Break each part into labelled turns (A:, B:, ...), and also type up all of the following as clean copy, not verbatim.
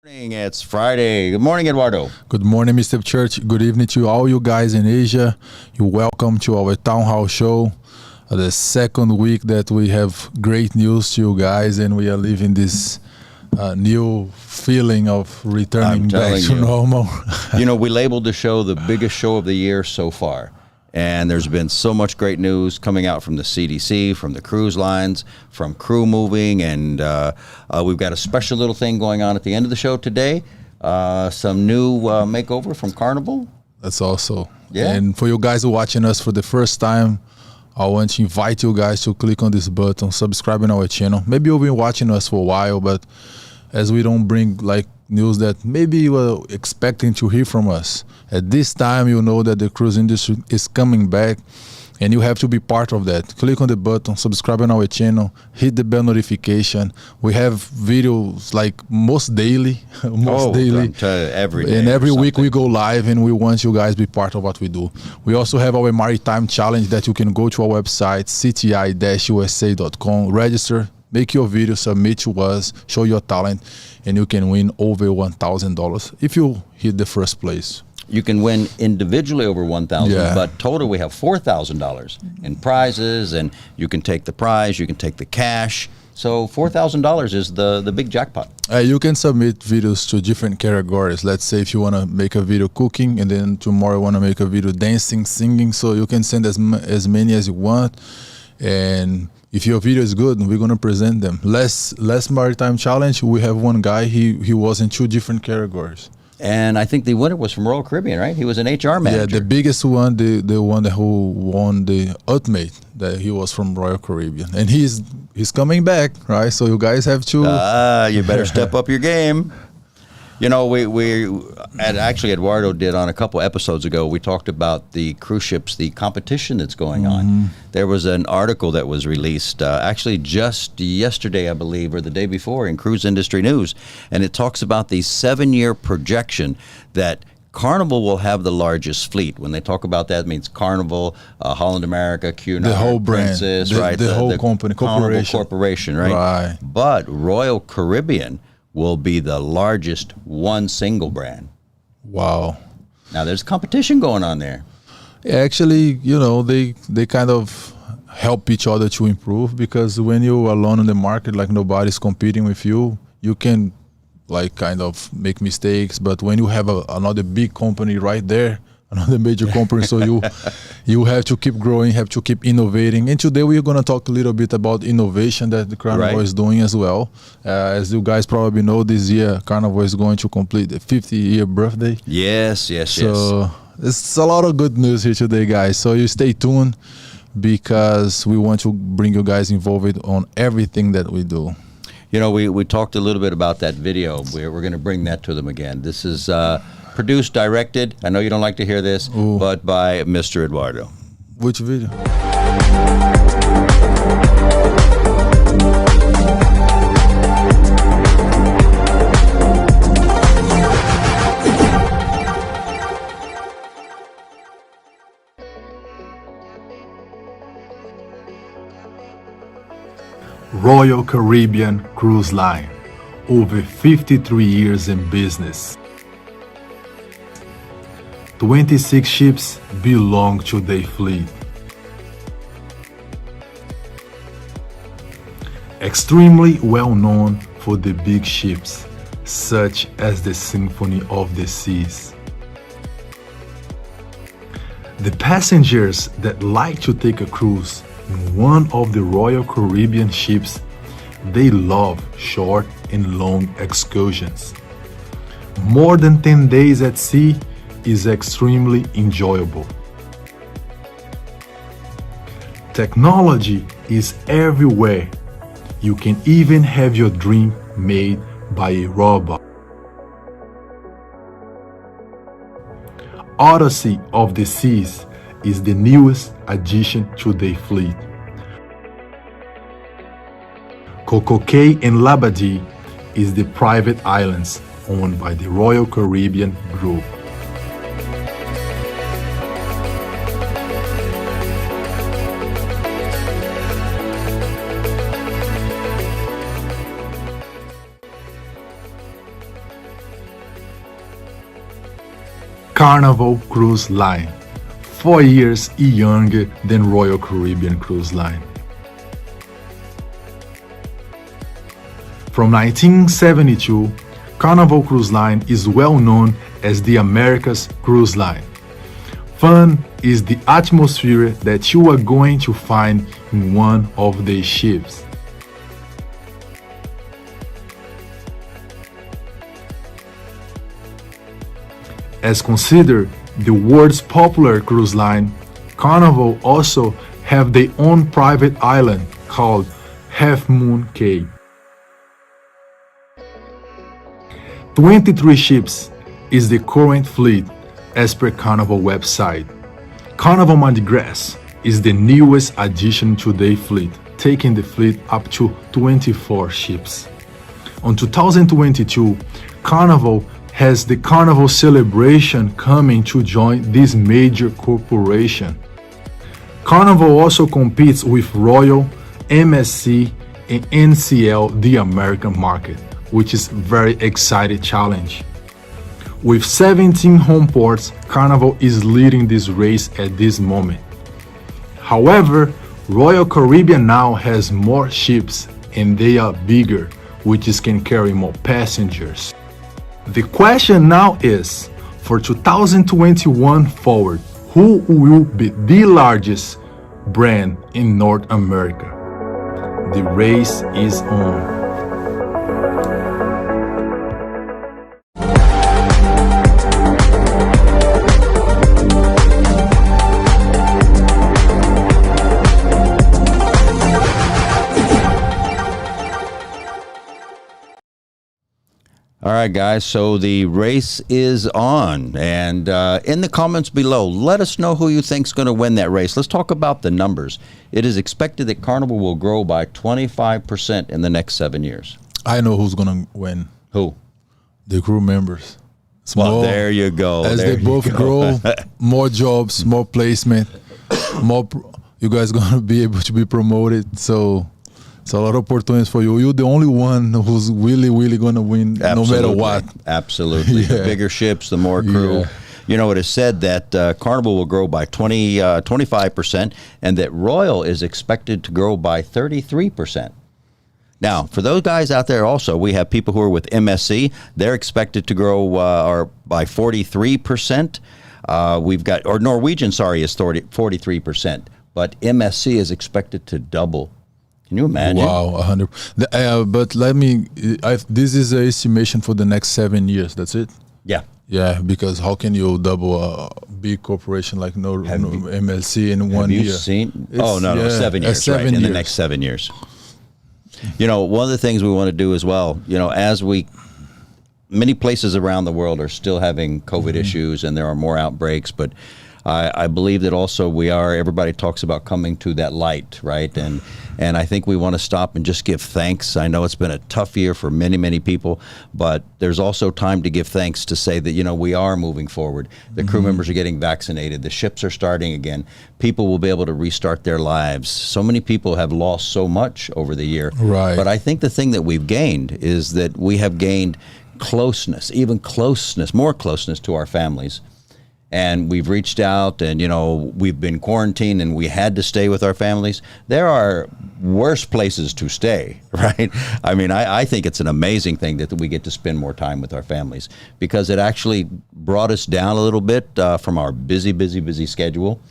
A: It's Friday. Good morning, Eduardo.
B: Good morning, Mr. Church. Good evening to all you guys in Asia. You're welcome to our Town Hall show. The second week that we have great news to you guys, and we are living this new feeling of returning back to normal.
A: You know, we labeled the show the biggest show of the year so far. And there's been so much great news coming out from the CDC, from the cruise lines, from crew moving, and we've got a special little thing going on at the end of the show today. Some new makeover from Carnival.
B: That's also.
A: Yeah.
B: And for you guys who are watching us for the first time, I want to invite you guys to click on this button, subscribe on our channel. Maybe you've been watching us for a while, but as we don't bring like news that maybe you were expecting to hear from us. At this time, you know that the cruise industry is coming back, and you have to be part of that. Click on the button, subscribe on our channel, hit the bell notification. We have videos like most daily,
A: every day.
B: And every week we go live, and we want you guys to be part of what we do. We also have our Maritime challenge that you can go to our website, CTI-USA.com, register, make your video, submit to us, show your talent, and you can win over $1,000 if you hit the first place.
A: You can win individually over $1,000, but total we have $4,000 in prizes, and you can take the prize, you can take the cash. So $4,000 is the big jackpot.
B: You can submit videos to different categories. Let's say if you want to make a video cooking, and then tomorrow you want to make a video dancing, singing, so you can send as many as you want. And if your video is good, we're going to present them. Last Maritime Challenge, we have one guy, he was in 2 different categories.
A: And I think the winner was from Royal Caribbean, right? He was an HR manager.
B: Yeah, the biggest one, the one who won the ultimate, that he was from Royal Caribbean. And he's coming back, right? So you guys have to...
A: you better step up your game. You know, actually Eduardo did on a couple episodes ago, we talked about the cruise ships, the competition that's going on. There was an article that was released actually just yesterday, I believe, or the day before in Cruise Industry News. And it talks about the 7-year projection that Carnival will have the largest fleet. When they talk about that, it means Carnival, Holland America, Cunard,
B: the whole brand,
A: Princess, right?
B: The whole company,
A: corporation, right?
B: Right.
A: But Royal Caribbean will be the largest one single brand.
B: Wow.
A: Now there's competition going on there.
B: Actually, you know, they kind of help each other to improve, because when you're alone in the market, like nobody's competing with you, you can like kind of make mistakes. But when you have another big company right there, another major company, so you have to keep growing, have to keep innovating. And today we're going to talk a little bit about innovation that the Carnival is doing as well. As you guys probably know, this year Carnival is going to complete the 50-year birthday.
A: Yes.
B: So it's a lot of good news here today, guys. So you stay tuned, because we want to bring you guys involved on everything that we do.
A: You know, we talked a little bit about that video. We're going to bring that to them again. This is produced, directed, I know you don't like to hear this, but by Mr. Eduardo.
B: Which video? Royal Caribbean Cruise Line, over 53 years in business. 26 ships belong to their fleet. Extremely well known for the big ships, such as the Symphony of the Seas. The passengers that like to take a cruise in one of the Royal Caribbean ships, they love short and long excursions. More than 10 days at sea is extremely enjoyable. Technology is everywhere. You can even have your dream made by a robot. Odyssey of the Seas is the newest addition to their fleet. Coco Cay and Labadee is the private islands owned by the Royal Caribbean Group. Carnival Cruise Line, 4 years younger than Royal Caribbean Cruise Line. From 1972, Carnival Cruise Line is well known as the America's Cruise Line. Fun is the atmosphere that you are going to find in one of the ships. As considered the world's popular cruise line, Carnival also have their own private island called Half Moon Cay. 23 ships is the current fleet as per Carnival website. Carnival Mardi Gras is the newest addition to their fleet, taking the fleet up to 24 ships. On 2022, Carnival has the Carnival celebration coming to join this major corporation. Carnival also competes with Royal, MSC, and NCL, the American market, which is very exciting challenge. With 17 home ports, Carnival is leading this race at this moment. However, Royal Caribbean now has more ships and they are bigger, which can carry more passengers. The question now is, for 2021 forward, who will be the largest brand in North America? The race is on.
A: All right, guys, so the race is on. And in the comments below, let us know who you think is going to win that race. Let's talk about the numbers. It is expected that Carnival will grow by 25% in the next 7 years.
B: I know who's going to win.
A: Who?
B: The crew members.
A: Well, there you go.
B: As
A: there
B: they both grow, more jobs, more placement, you guys going to be able to be promoted. So it's a lot of opportunities for you. You're the only one who's really going to win.
A: Absolutely.
B: No matter what.
A: Absolutely.
B: Yeah.
A: The bigger ships, the more crew.
B: Yeah.
A: You know, it is said that Carnival will grow by 25% and that Royal is expected to grow by 33%. Now, for those guys out there also, we have people who are with MSC. They're expected to grow by 43%. We've got, or Norwegian, sorry, is 43%. But MSC is expected to double. Can you imagine?
B: Wow, 100. But this is an estimation for the next 7 years. That's it?
A: Yeah.
B: Yeah, because how can you double a big corporation like MLC in 1 year?
A: Have you seen? Oh, no, 7 years, right, in the next 7 years. You know, one of the things we want to do as well, you know, many places around the world are still having COVID issues and there are more outbreaks, but I believe that also everybody talks about coming to that light, right? And I think we want to stop and just give thanks. I know it's been a tough year for many people, but there's also time to give thanks to say that, you know, we are moving forward. The crew members are getting vaccinated. The ships are starting again. People will be able to restart their lives. So many people have lost so much over the year.
B: Right.
A: But I think the thing that we've gained is that we have gained closeness, more closeness to our families. And we've reached out and, you know, we've been quarantined and we had to stay with our families. There are worse places to stay, right? I mean, I think it's an amazing thing that we get to spend more time with our families because it actually brought us down a little bit from our busy schedule.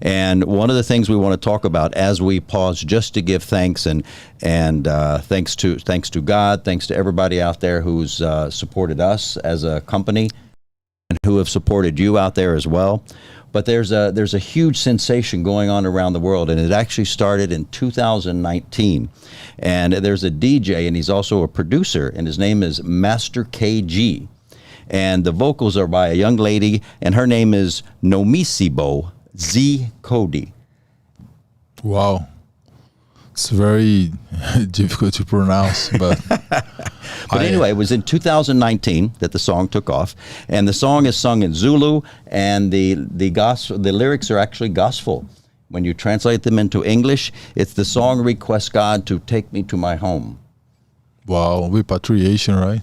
A: And one of the things we want to talk about as we pause just to give thanks and thanks to God, thanks to everybody out there who's supported us as a company, and who have supported you out there as well. But there's a huge sensation going on around the world, and it actually started in 2019. And there's a DJ, and he's also a producer, and his name is Master KG. And the vocals are by a young lady, and her name is Nomisibo Z Cody.
B: Wow. It's very difficult to pronounce, but...
A: But anyway, it was in 2019 that the song took off, and the song is sung in Zulu, and the lyrics are actually gospel. When you translate them into English, it's the song requests God to take me to my home.
B: Wow, repatriation, right?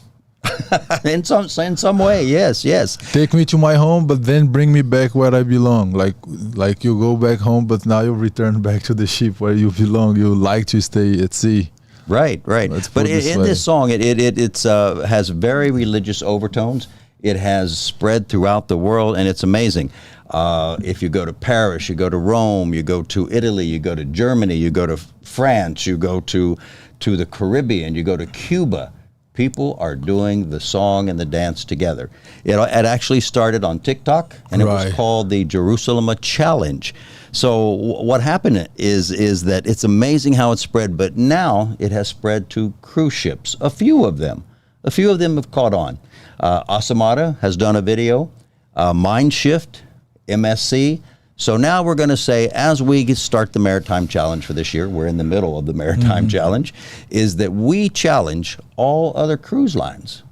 A: in some way, yes.
B: Take me to my home, but then bring me back where I belong. Like you go back home, but now you return back to the ship where you belong. You like to stay at sea.
A: Right. But in this song, it has very religious overtones. It has spread throughout the world, and it's amazing. If you go to Paris, you go to Rome, you go to Italy, you go to Germany, you go to France, you go to the Caribbean, you go to Cuba. People are doing the song and the dance together. It actually started on TikTok, and it was called the Jerusalema Challenge. So what happened is that it's amazing how it spread, but now it has spread to cruise ships. A few of them have caught on. Asamada has done a video, Mindshift, MSC. So now we're going to say, as we start the Maritime Challenge for this year, we're in the middle of the Maritime Challenge, is that we challenge all other cruise lines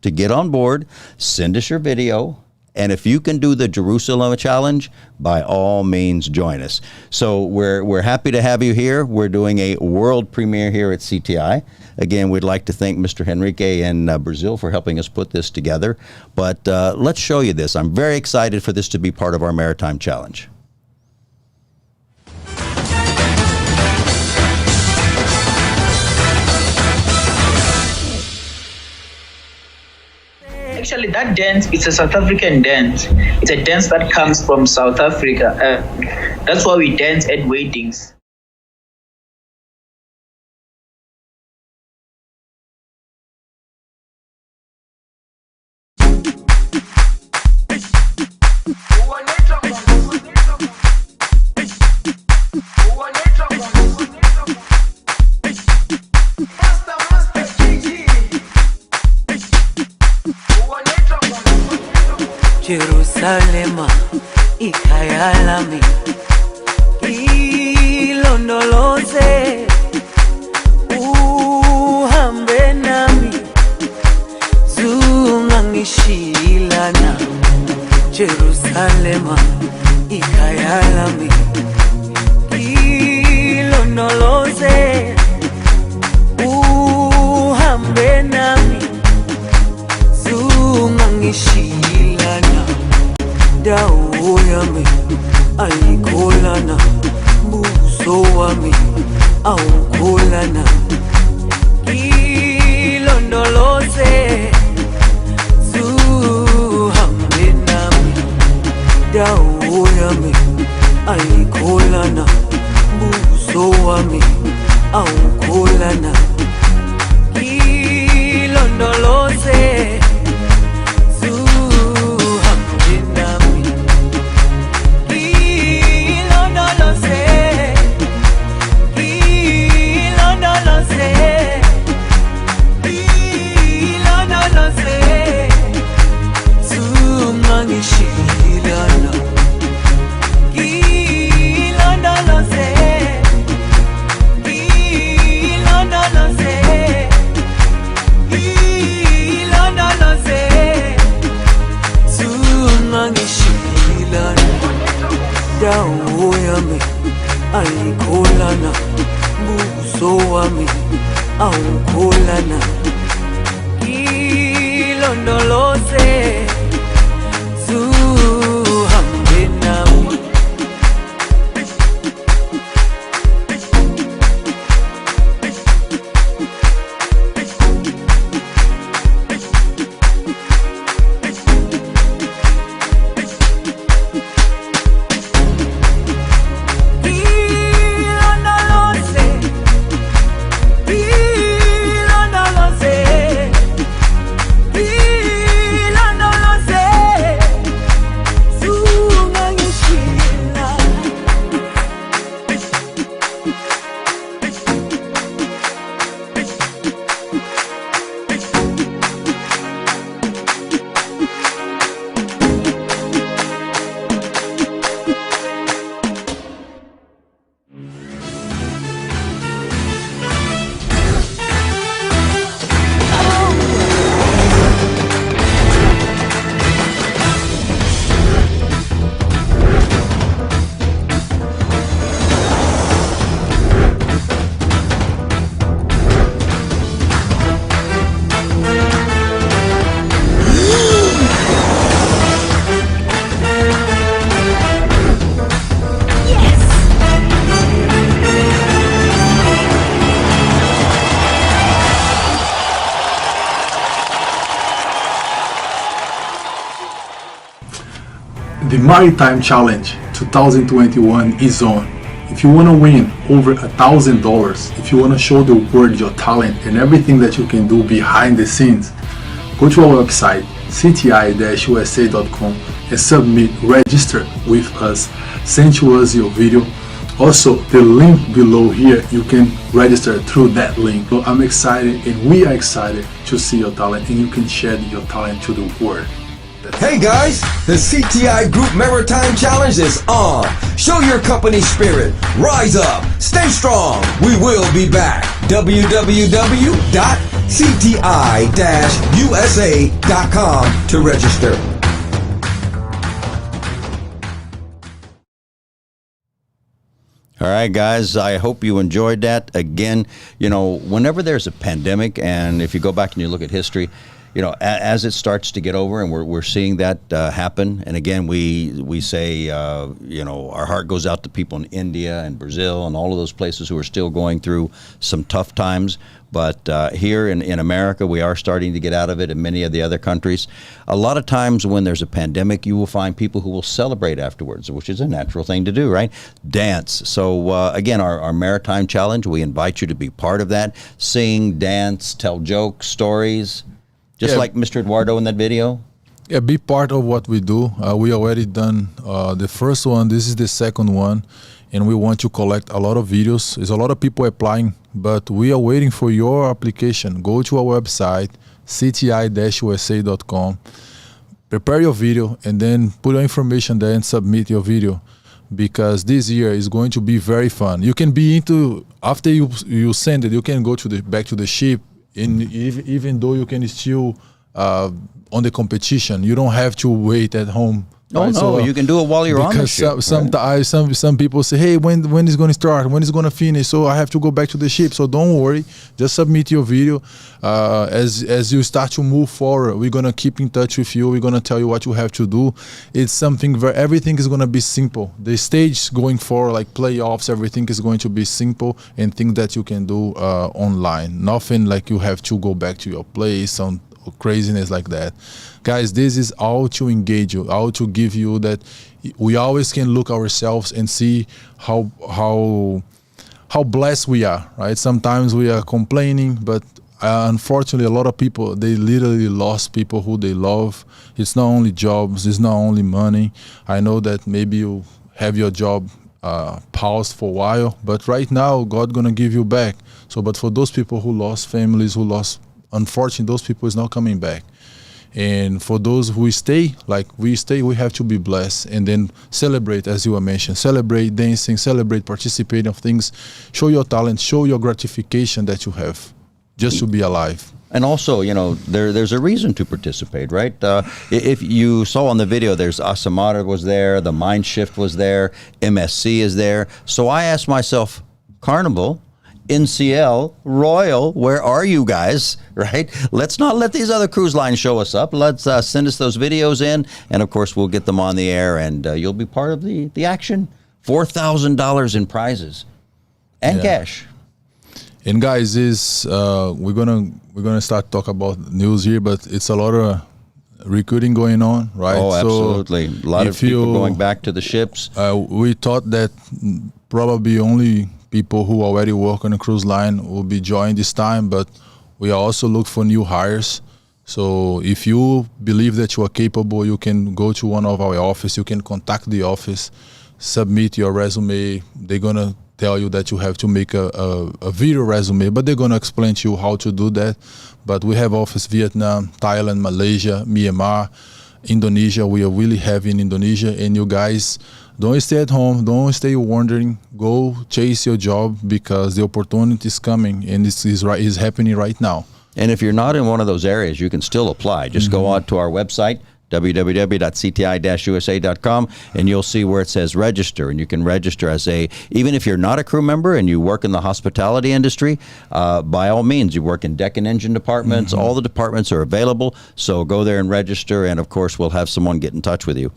A: to get on board, send us your video, and if you can do the Jerusalem Challenge, by all means, join us. So we're happy to have you here. We're doing a world premiere here at CTI. Again, we'd like to thank Mr. Henrique in Brazil for helping us put this together. But let's show you this. I'm very excited for this to be part of our Maritime Challenge.
C: Actually, that dance, it's a South African dance. It's a dance that comes from South Africa. That's why we dance at weddings.
D: Jerusalema, ikhaya lami, ilondoloze, uhambe nami, zungangishilana. Jerusalema, ikhaya lami, ilondoloze, uhambe nami, zungangishilana. Dawo yami ayikholana, buso wami awukholana. Ilondoloze, zuhambe nami. Dawo yami ayikholana, buso wami awukholana. Ilondoloze, dawo yami ayikholana, buso wami awukholana. Ilondoloze, zuhambe nami.
B: The Maritime Challenge 2021 is on. If you want to win over $1,000, if you want to show the world your talent and everything that you can do behind the scenes, go to our website CTI-USA.com and submit, register with us, send to us your video. Also, the link below here, you can register through that link. So I'm excited and we are excited to see your talent, and you can share your talent to the world.
E: Hey guys, the CTI Group Maritime Challenge is on. Show your company spirit. Rise up. Stay strong. We will be back. www.cti-usa.com to register.
A: All right, guys, I hope you enjoyed that. Again, you know, whenever there's a pandemic, and if you go back and you look at history, you know, as it starts to get over, and we're seeing that happen. And again, we say, you know, our heart goes out to people in India and Brazil and all of those places who are still going through some tough times. But here in America, we are starting to get out of it, and many of the other countries. A lot of times when there's a pandemic, you will find people who will celebrate afterwards, which is a natural thing to do, right? Dance. So again, our Maritime Challenge, we invite you to be part of that. Sing, dance, tell jokes, stories. Just like Mr. Eduardo in that video?
B: Yeah, be part of what we do. We already done the first one. This is the second one. And we want to collect a lot of videos. There's a lot of people applying, but we are waiting for your application. Go to our website, cti-usa.com. Prepare your video and then put your information there and submit your video, because this year is going to be very fun. You can be into, after you send it, you can go to back to the ship, and even though you can still on the competition, you don't have to wait at home.
A: Oh,
B: right?
A: no,
B: So,
A: you can do it while you're on the ship.
B: Because some people say, hey, when is going to start? When is going to finish? So I have to go back to the ship. So don't worry. Just submit your video. As you start to move forward, we're going to keep in touch with you. We're going to tell you what you have to do. It's something everything is going to be simple. The stage going forward, like playoffs, everything is going to be simple and things that you can do online. Nothing like you have to go back to your place on craziness like that. Guys, this is all to engage you, all to give you that we always can look ourselves and see how blessed we are, right? Sometimes we are complaining, but unfortunately a lot of people, they literally lost people who they love. It's not only jobs, it's not only money. I know that maybe you have your job paused for a while, but right now God gonna give you back. So but for those people who lost families, who lost, unfortunately those people is not coming back. And for those who stay, like we stay, we have to be blessed and then celebrate, as you were mentioned, celebrate dancing, celebrate participating of things, show your talent, show your gratification that you have just to be alive.
A: And also, you know, there's a reason to participate, right? If you saw on the video, there's Asamara was there, the Mind Shift was there, MSC is there. So I asked myself, Carnival, NCL, Royal, where are you guys, right? Let's not let these other cruise lines show us up. Let's send us those videos in, and of course we'll get them on the air, and you'll be part of the action. $4,000 in prizes and cash.
B: And guys, we're gonna start talk about news here, but it's a lot of recruiting going on, right?
A: Oh, absolutely. So a lot of people going back to the ships.
B: We thought that probably only people who already work on a cruise line will be joining this time, but we also look for new hires. So if you believe that you are capable, you can go to one of our offices, you can contact the office, submit your resume. They're gonna tell you that you have to make a video resume, but they're gonna explain to you how to do that. But we have office Vietnam, Thailand, Malaysia, Myanmar, Indonesia. We are really heavy in Indonesia, and you guys, don't stay at home. Don't stay wondering. Go chase your job, because the opportunity is coming, and is happening right now.
A: And if you're not in one of those areas, you can still apply. Just go on to our website, www.cti-usa.com, and you'll see where it says register. And you can register as even if you're not a crew member and you work in the hospitality industry, by all means, you work in deck and engine departments. All the departments are available. So go there and register. And of course, we'll have someone get in touch with you.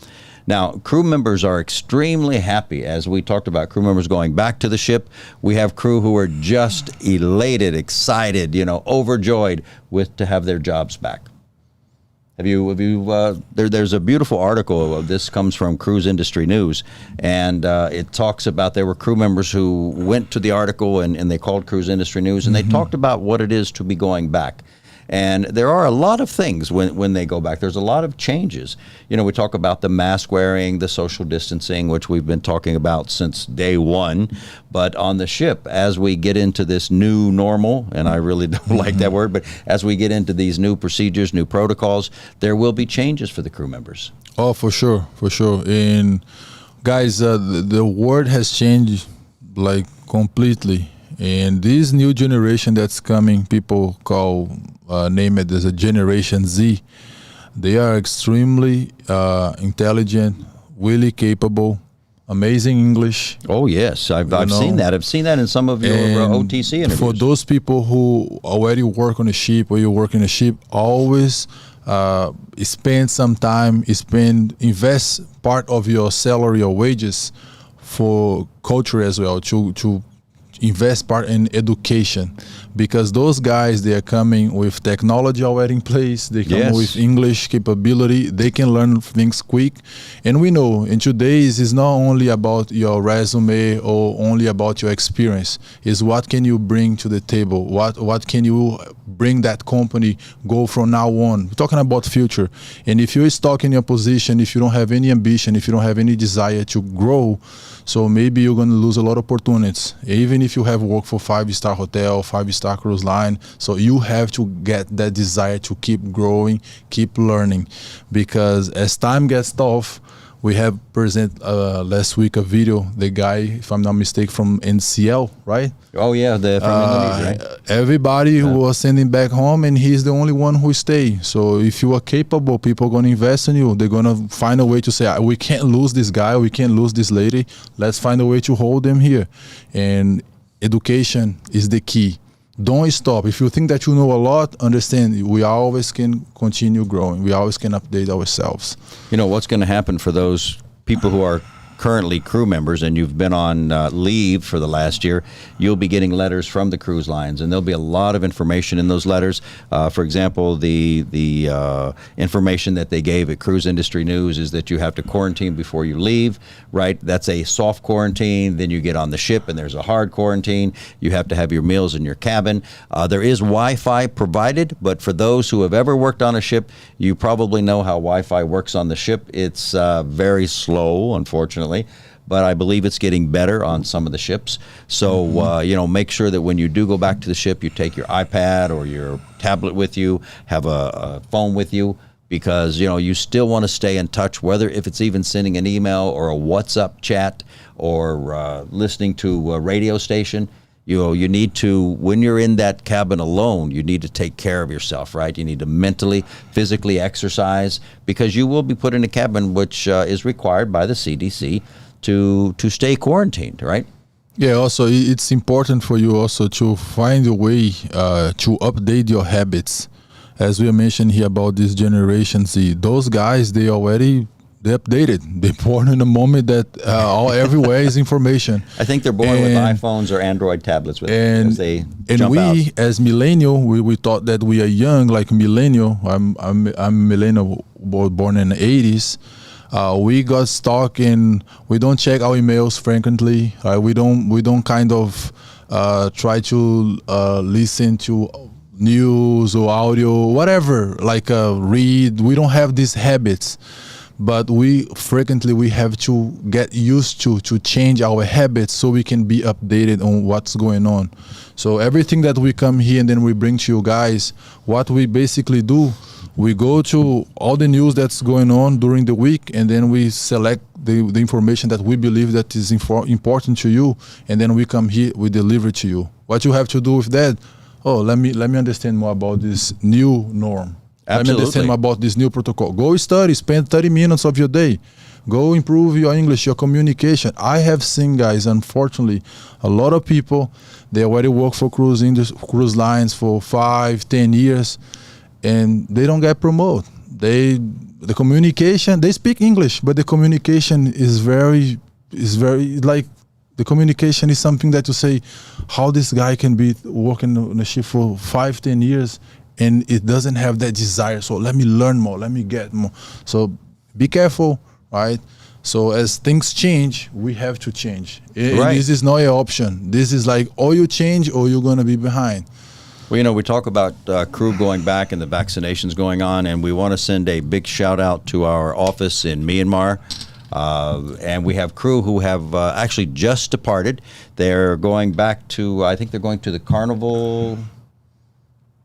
A: Now, crew members are extremely happy. As we talked about crew members going back to the ship, we have crew who are just elated, excited, overjoyed to have their jobs back. There's a beautiful article of this, comes from Cruise Industry News, and it talks about, there were crew members who went to the article and they called Cruise Industry News, and they talked about what it is to be going back. And there are a lot of things when they go back. There's a lot of changes. You know, we talk about the mask wearing, the social distancing, which we've been talking about since day one. But on the ship, as we get into this new normal, and I really don't like that word, but as we get into these new procedures, new protocols, there will be changes for the crew members.
B: Oh, for sure, for sure. And guys, the world has changed like completely. And this new generation that's coming, people name it as a Generation Z. They are extremely intelligent, really capable, amazing English.
A: Oh yes, I've seen that. I've seen that in some of your OTC interviews.
B: For those people who already work on a ship or you work in a ship, always spend some time, invest part of your salary or wages for culture as well, to invest part in education, because those guys, they are coming with technology already in place. They come with English capability. They can learn things quick. And we know in today's it's not only about your resume or only about your experience. It's what can you bring to the table? What can you bring that company go from now on? We're talking about future. And if you're stuck in your position, if you don't have any ambition, if you don't have any desire to grow, so maybe you're going to lose a lot of opportunities, even if you have worked for 5-star hotel, 5-star cruise line. So you have to get that desire to keep growing, keep learning, because as time gets tough, we have present last week a video, the guy, if I'm not mistaken, from NCL, right?
A: Oh yeah, from Indonesia, right?
B: Everybody who was sending back home, and he's the only one who stayed. So if you are capable, people are going to invest in you. They're going to find a way to say, we can't lose this guy, we can't lose this lady. Let's find a way to hold them here. And education is the key. Don't stop. If you think that you know a lot, understand we always can continue growing. We always can update ourselves.
A: You know, what's going to happen for those people who are currently crew members and you've been on leave for the last year, you'll be getting letters from the cruise lines, and there'll be a lot of information in those letters. For example, the information that they gave at Cruise Industry News is that you have to quarantine before you leave, right? That's a soft quarantine. Then you get on the ship and there's a hard quarantine. You have to have your meals in your cabin. There is Wi-Fi provided, but for those who have ever worked on a ship, you probably know how Wi-Fi works on the ship. It's very slow, unfortunately, but I believe it's getting better on some of the ships. So, you know, make sure that when you do go back to the ship, you take your iPad or your tablet with you, have a phone with you, because, you know, you still want to stay in touch, whether if it's even sending an email or a WhatsApp chat or listening to a radio station. You know, you need to, when you're in that cabin alone, you need to take care of yourself, right? You need to mentally, physically exercise, because you will be put in a cabin which is required by the CDC to stay quarantined, right?
B: Yeah, also it's important for you also to find a way to update your habits. As we mentioned here about this Generation Z, those guys, they updated. They're born in a moment that everywhere is information.
A: I think they're born with iPhones or Android tablets with them as they jump out.
B: As millennial, we thought that we are young, like millennial. I'm millennial, born in the 80s. We got stuck in, we don't check our emails frequently. We don't kind of try to listen to news or audio, whatever, like read. We don't have these habits. But we have to get used to change our habits so we can be updated on what's going on. So everything that we come here and then we bring to you guys, what we basically do, we go to all the news that's going on during the week, and then we select the information that we believe that is important to you, and then we come here, we deliver to you. What you have to do with that? Oh, let me understand more about this new norm.
A: Absolutely.
B: Let me understand about this new protocol. Go study, spend 30 minutes of your day. Go improve your English, your communication. I have seen, guys, unfortunately, a lot of people, they already work for cruise lines for 5-10 years, and they don't get promoted. The communication, they speak English, but the communication is very like, the communication is something that you say, how this guy can be working on a ship for 5-10 years and it doesn't have that desire. So let me learn more, let me get more. So be careful, right? So as things change, we have to change.
A: Right.
B: This is not an option. This is like, or you change or you're going to be behind.
A: Well, you know, we talk about crew going back and the vaccinations going on, and we want to send a big shout out to our office in Myanmar. And we have crew who have actually just departed. They're going back to, I think they're going to the carnival.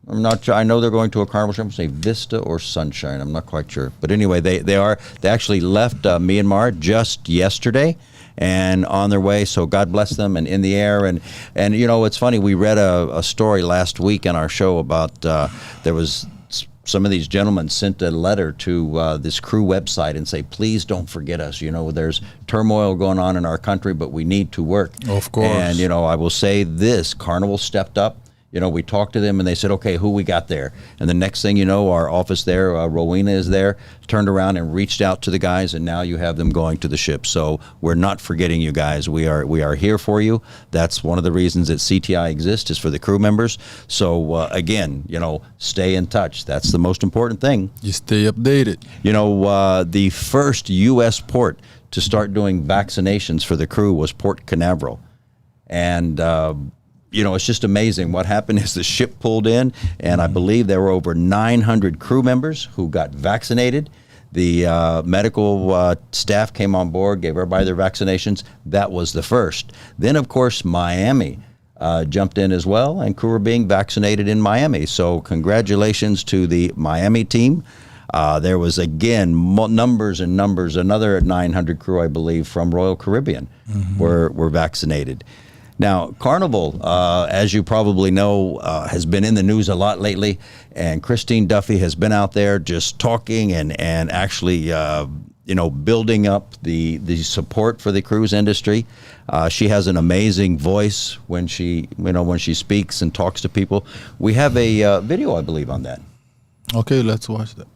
A: I'm not sure. I know they're going to a carnival ship, say Vista or Sunshine. I'm not quite sure. But anyway, they actually left Myanmar just yesterday and on their way. So God bless them and in the air. And you know, it's funny. We read a story last week on our show about there was some of these gentlemen sent a letter to this crew website and say, please don't forget us. You know, there's turmoil going on in our country, but we need to work.
B: Of course.
A: And, you know, I will say this, Carnival stepped up. You know, we talked to them and they said, okay, who we got there? And the next thing you know, our office there, Rowena is there, turned around and reached out to the guys, and now you have them going to the ship. So we're not forgetting you guys. We are here for you. That's one of the reasons that CTI exists, is for the crew members. So again, you know, stay in touch. That's the most important thing.
B: You stay updated.
A: You know, the first U.S. port to start doing vaccinations for the crew was Port Canaveral. And you know, it's just amazing. What happened is the ship pulled in, and I believe there were over 900 crew members who got vaccinated. The medical staff came on board, gave everybody their vaccinations. That was the first. Then, of course, Miami jumped in as well, and crew are being vaccinated in Miami. So congratulations to the Miami team. There was, again, numbers and numbers. Another 900 crew, I believe, from Royal Caribbean were vaccinated. Now, Carnival, as you probably know, has been in the news a lot lately, and Christine Duffy has been out there just talking and actually, you know, building up the support for the cruise industry. She has an amazing voice when she speaks and talks to people. We have a video, I believe, on that.
B: Okay, let's watch that.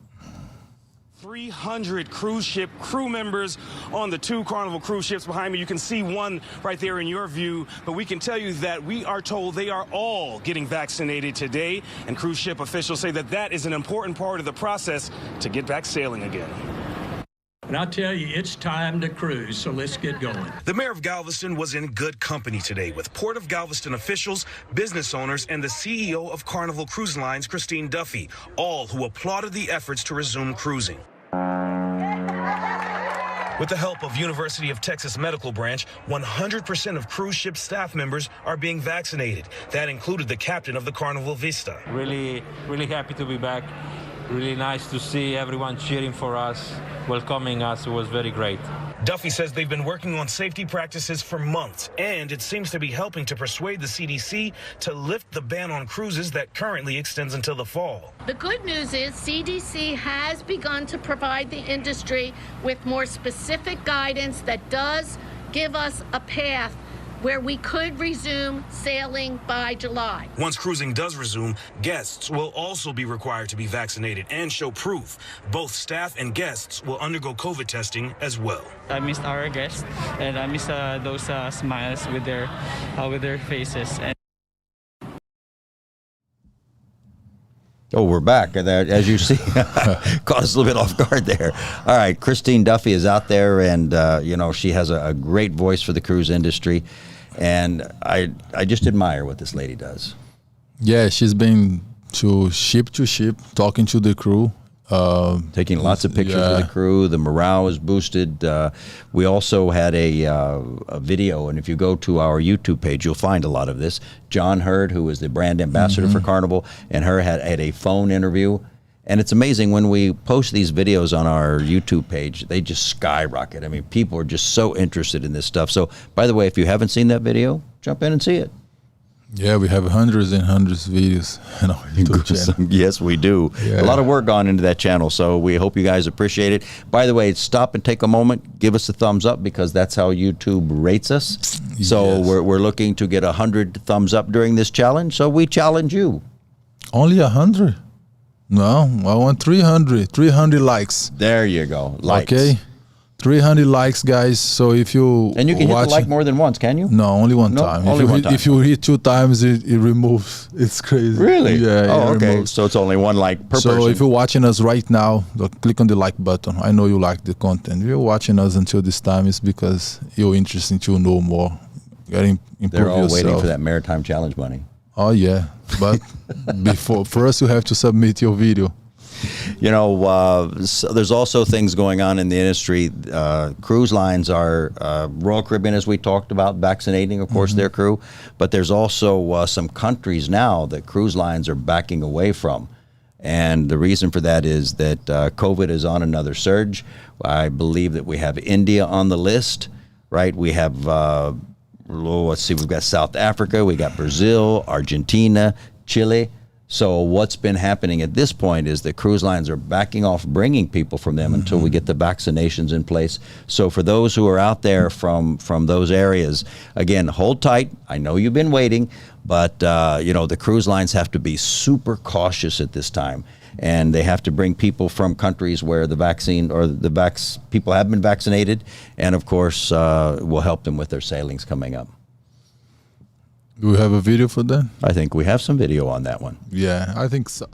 F: 300 cruise ship crew members on the two Carnival cruise ships behind me. You can see one right there in your view, but we can tell you that we are told they are all getting vaccinated today, and cruise ship officials say that that is an important part of the process to get back sailing again.
G: And I'll tell you, it's time to cruise, so let's get going.
F: The mayor of Galveston was in good company today with Port of Galveston officials, business owners, and the CEO of Carnival Cruise Lines, Christine Duffy, all who applauded the efforts to resume cruising. With the help of University of Texas Medical Branch, 100% of cruise ship staff members are being vaccinated. That included the captain of the Carnival Vista.
H: Really happy to be back. Really nice to see everyone cheering for us, welcoming us. It was very great.
F: Duffy says they've been working on safety practices for months, and it seems to be helping to persuade the CDC to lift the ban on cruises that currently extends until the fall.
I: The good news is CDC has begun to provide the industry with more specific guidance that does give us a path where we could resume sailing by July.
F: Once cruising does resume, guests will also be required to be vaccinated and show proof. Both staff and guests will undergo COVID testing as well.
J: I miss our guests, and I miss those smiles with their faces.
A: Oh, we're back. As you see, caught us a little bit off guard there. All right, Christine Duffy is out there, and you know, she has a great voice for the cruise industry, and I just admire what this lady does.
B: Yeah, she's been to ship talking to the crew.
A: Taking lots of pictures of the crew. The morale is boosted. We also had a video, and if you go to our YouTube page, you'll find a lot of this. John Hurd, who is the brand ambassador for Carnival, and her had a phone interview. And it's amazing when we post these videos on our YouTube page, they just skyrocket. I mean, people are just so interested in this stuff. So, by the way, if you haven't seen that video, jump in and see it.
B: Yeah, we have hundreds and hundreds of videos on our YouTube channel.
A: Yes, we do.
B: Yeah.
A: A lot of work gone into that channel, so we hope you guys appreciate it. By the way, stop and take a moment, give us a thumbs up, because that's how YouTube rates us. So
B: Yes.
A: we're looking to get 100 thumbs up during this challenge, so we challenge you.
B: Only 100? No, I want 300 likes.
A: There you go. Likes.
B: Okay, 300 likes, guys. So if you
A: and you can hit the like more than once, can you?
B: No, only one time.
A: Only one time.
B: If you hit 2 times, it removes. It's crazy.
A: Really?
B: Yeah.
A: Oh, okay.
B: Removes.
A: So it's only 1 like per person.
B: So if you're watching us right now, click on the like button. I know you like the content. If you're watching us until this time, it's because you're interested to know more. Improve
A: They're all
B: yourself.
A: waiting for that Maritime Challenge money.
B: Oh yeah, but first you have to submit your video.
A: You know, so there's also things going on in the industry. Cruise lines are, Royal Caribbean, as we talked about, vaccinating, of course, their crew. But there's also some countries now that cruise lines are backing away from. And the reason for that is that COVID is on another surge. I believe that we have India on the list, right? We have, let's see, we've got South Africa, we got Brazil, Argentina, Chile. So what's been happening at this point is that cruise lines are backing off bringing people from them until we get the vaccinations in place. So for those who are out there from those areas, again, hold tight. I know you've been waiting, but you know, the cruise lines have to be super cautious at this time, and they have to bring people from countries where the vaccine or people have been vaccinated, and of course will help them with their sailings coming up.
B: Do we have a video for that?
A: I think we have some video on that one.
B: Yeah, I think so.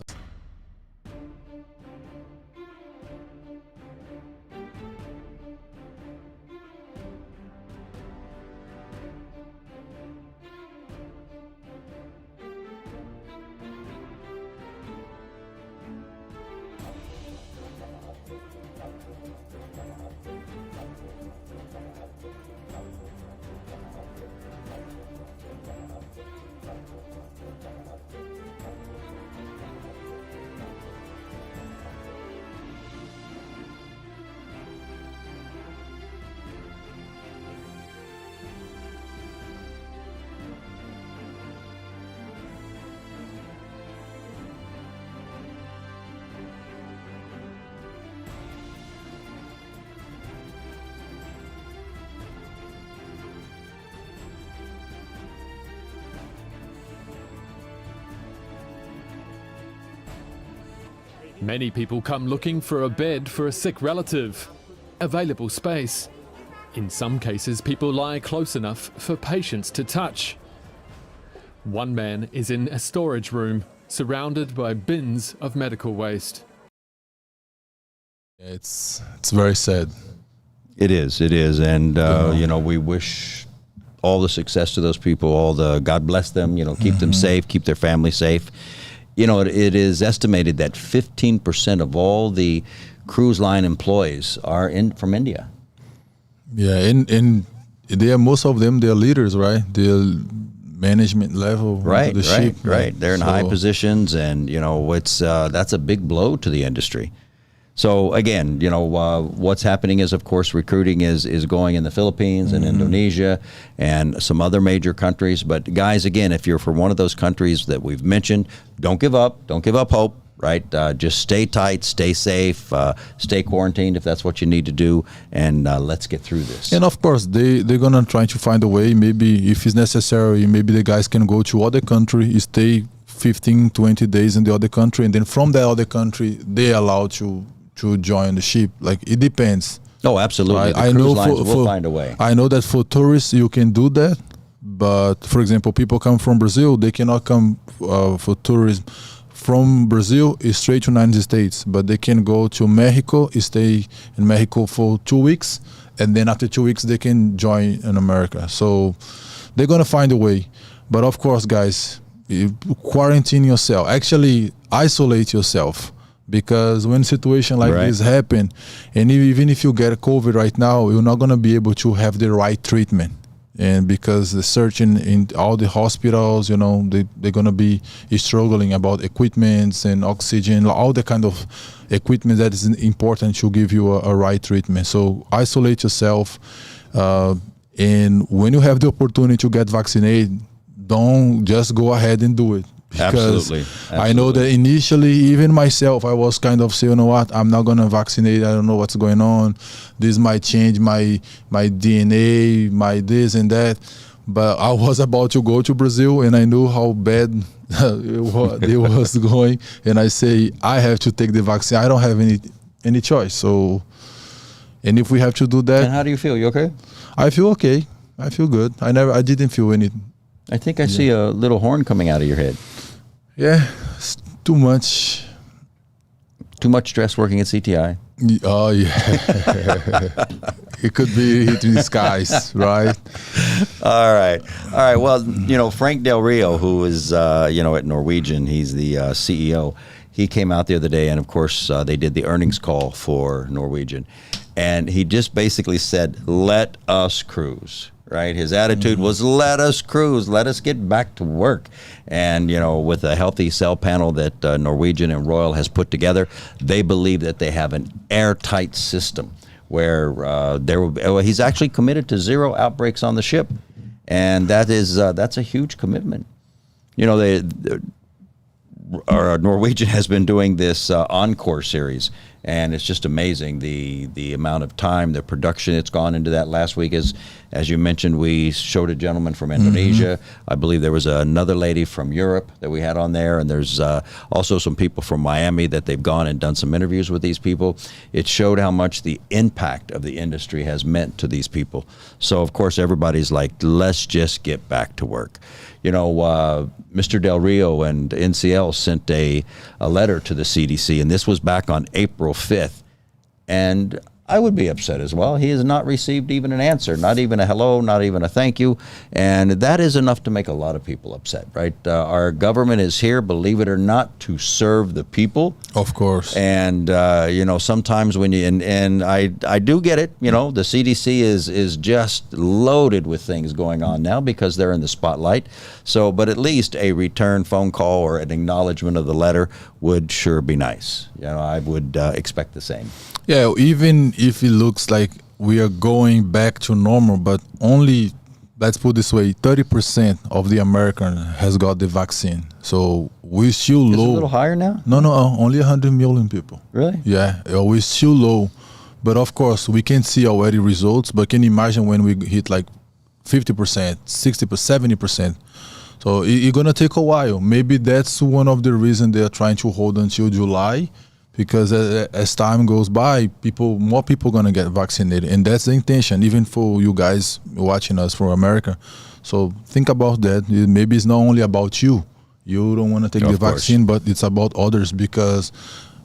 K: Many people come looking for a bed for a sick relative. Available space. In some cases, people lie close enough for patients to touch. One man is in a storage room, surrounded by bins of medical waste.
B: It's very sad.
A: It is, and you know, we wish all the success to those people. God bless them. You know, keep them safe, keep their family safe. You know, it is estimated that 15% of all the cruise line employees are from India.
B: Yeah, and they are, most of them, they're leaders, right? They're management level.
A: Right,
B: the ship,
A: right. They're in high positions, and you know, it's that's a big blow to the industry. So again, you know, what's happening is, of course, recruiting is going in the Philippines and Indonesia and some other major countries. But guys, again, if you're from one of those countries that we've mentioned, don't give up. Don't give up hope, right? Just stay tight, stay safe, stay quarantined if that's what you need to do, and let's get through this.
B: And of course, they're going to try to find a way. Maybe if it's necessary, maybe the guys can go to other country, stay 15, 20 days in the other country, and then from that other country, they're allowed to join the ship. Like, it depends.
A: Oh, absolutely. The
B: I
A: cruise
B: know
A: lines will find a way.
B: I know that for tourists you can do that, but for example, people come from Brazil, they cannot come for tourism from Brazil straight to United States, but they can go to Mexico, stay in Mexico for 2 weeks, and then after 2 weeks they can join in America. So they're gonna find a way. But of course, guys, quarantine yourself. Actually, isolate yourself. Because when situation like this happen, and even if you get COVID right now, you're not going to be able to have the right treatment. And because the searching in all the hospitals, you know, they're going to be struggling about equipments and oxygen, all the kind of equipment that is important to give you a right treatment. So isolate yourself. And when you have the opportunity to get vaccinated, don't just go ahead and do it. Because
A: Absolutely.
B: I know that initially, even myself, I was kind of saying, you know what, I'm not going to vaccinate. I don't know what's going on. This might change my DNA, my this and that. But I was about to go to Brazil, and I knew how bad it was going. And I say, I have to take the vaccine. I don't have any choice. So, And if we have to do that,
A: And how do you feel? You okay?
B: I feel okay. I feel good. I didn't feel any.
A: I think I see a little horn coming out of your head.
B: Yeah, it's too much.
A: Too much stress working at CTI.
B: Oh yeah, it could be hit in the skies, right?
A: All right. Well, Frank Del Rio, who is at Norwegian, he's the CEO. He came out the other day, and of course, they did the earnings call for Norwegian, and he just basically said, "Let us cruise." Right? His attitude was, "Let us cruise. Let us get back to work." And with a healthy cell panel that Norwegian and Royal has put together, they believe that they have an airtight system where he's actually committed to 0 outbreaks on the ship, and that's a huge commitment. Norwegian has been doing this Encore series, and it's just amazing the amount of time, the production it's gone into that. Last week, as you mentioned, we showed a gentleman from Indonesia. I believe there was another lady from Europe that we had on there, and there's also some people from Miami that they've gone and done some interviews with these people. It showed how much the impact of the industry has meant to these people. So, of course, everybody's like, let's just get back to work. Mr. Del Rio and NCL sent a letter to the CDC, and this was back on April 5th. And I would be upset as well. He has not received even an answer, not even a hello, not even a thank you. And that is enough to make a lot of people upset, right? Our government is here, believe it or not, to serve the people.
B: Of course.
A: And, sometimes when and I do get it, the CDC is just loaded with things going on now because they're in the spotlight. So, but at least a return phone call or an acknowledgement of the letter would sure be nice. I would expect the same.
B: Yeah, even if it looks like we are going back to normal, but only, let's put it this way, 30% of the American has got the vaccine. So we're still low.
A: It's a little higher now?
B: No, only 100 million people.
A: Really?
B: Yeah, we're still low. But of course, we can see already results, but can you imagine when we hit like 50%, 60%, 70%? So it's going to take a while. Maybe that's one of the reasons they're trying to hold until July, because as time goes by, more people are going to get vaccinated. And that's the intention, even for you guys watching us from America. So think about that. Maybe it's not only about you. You don't want to take the vaccine, but it's about others, because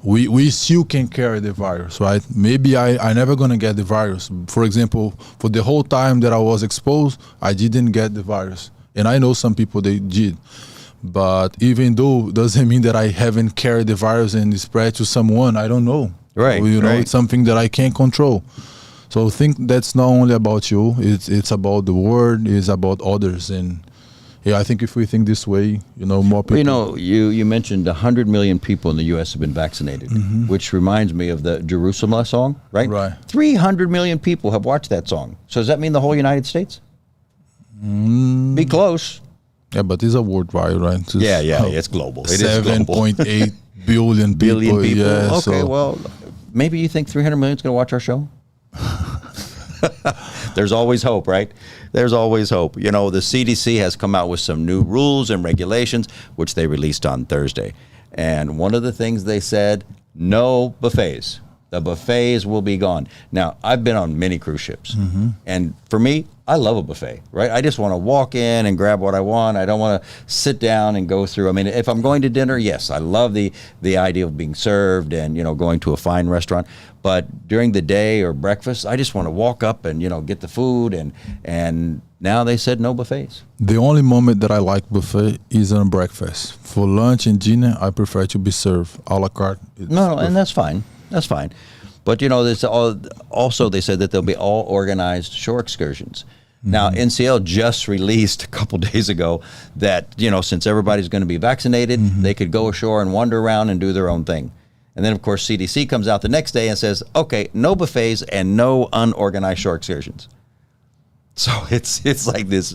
B: we still can carry the virus, right? Maybe I never going to get the virus. For example, for the whole time that I was exposed, I didn't get the virus. And I know some people, they did. But even though doesn't mean that I haven't carried the virus and spread to someone, I don't know.
A: Right.
B: It's something that I can't control. So I think that's not only about you, it's about the world, it's about others. And yeah, I think if we think this way, more people.
A: You mentioned 100 million people in the U.S. have been vaccinated, which reminds me of the Jerusalema song, right?
B: Right.
A: 300 million people have watched that song. So does that mean the whole United States? Be close.
B: Yeah, but it's a worldwide, right?
A: It's global. It is global.
B: 7.8 billion people. Yeah,
A: okay, well, maybe you think 300 million is going to watch our show? There's always hope, right? There's always hope. The CDC has come out with some new rules and regulations, which they released on Thursday. And one of the things they said, no buffets. The buffets will be gone. Now, I've been on many cruise ships, and for me, I love a buffet, right? I just want to walk in and grab what I want. I don't want to sit down and go through. I mean, if I'm going to dinner, yes, I love the idea of being served and, going to a fine restaurant. But during the day or breakfast, I just want to walk up and, get the food. And now they said no buffets.
B: The only moment that I like buffet is on breakfast. For lunch and dinner, I prefer to be served a la carte.
A: No, and that's fine. That's fine. But, there's also they said that there'll be all organized shore excursions. Now, NCL just released a couple days ago that, since everybody's going to be vaccinated, they could go ashore and wander around and do their own thing. And then, of course, CDC comes out the next day and says, okay, no buffets and no unorganized shore excursions. So it's like this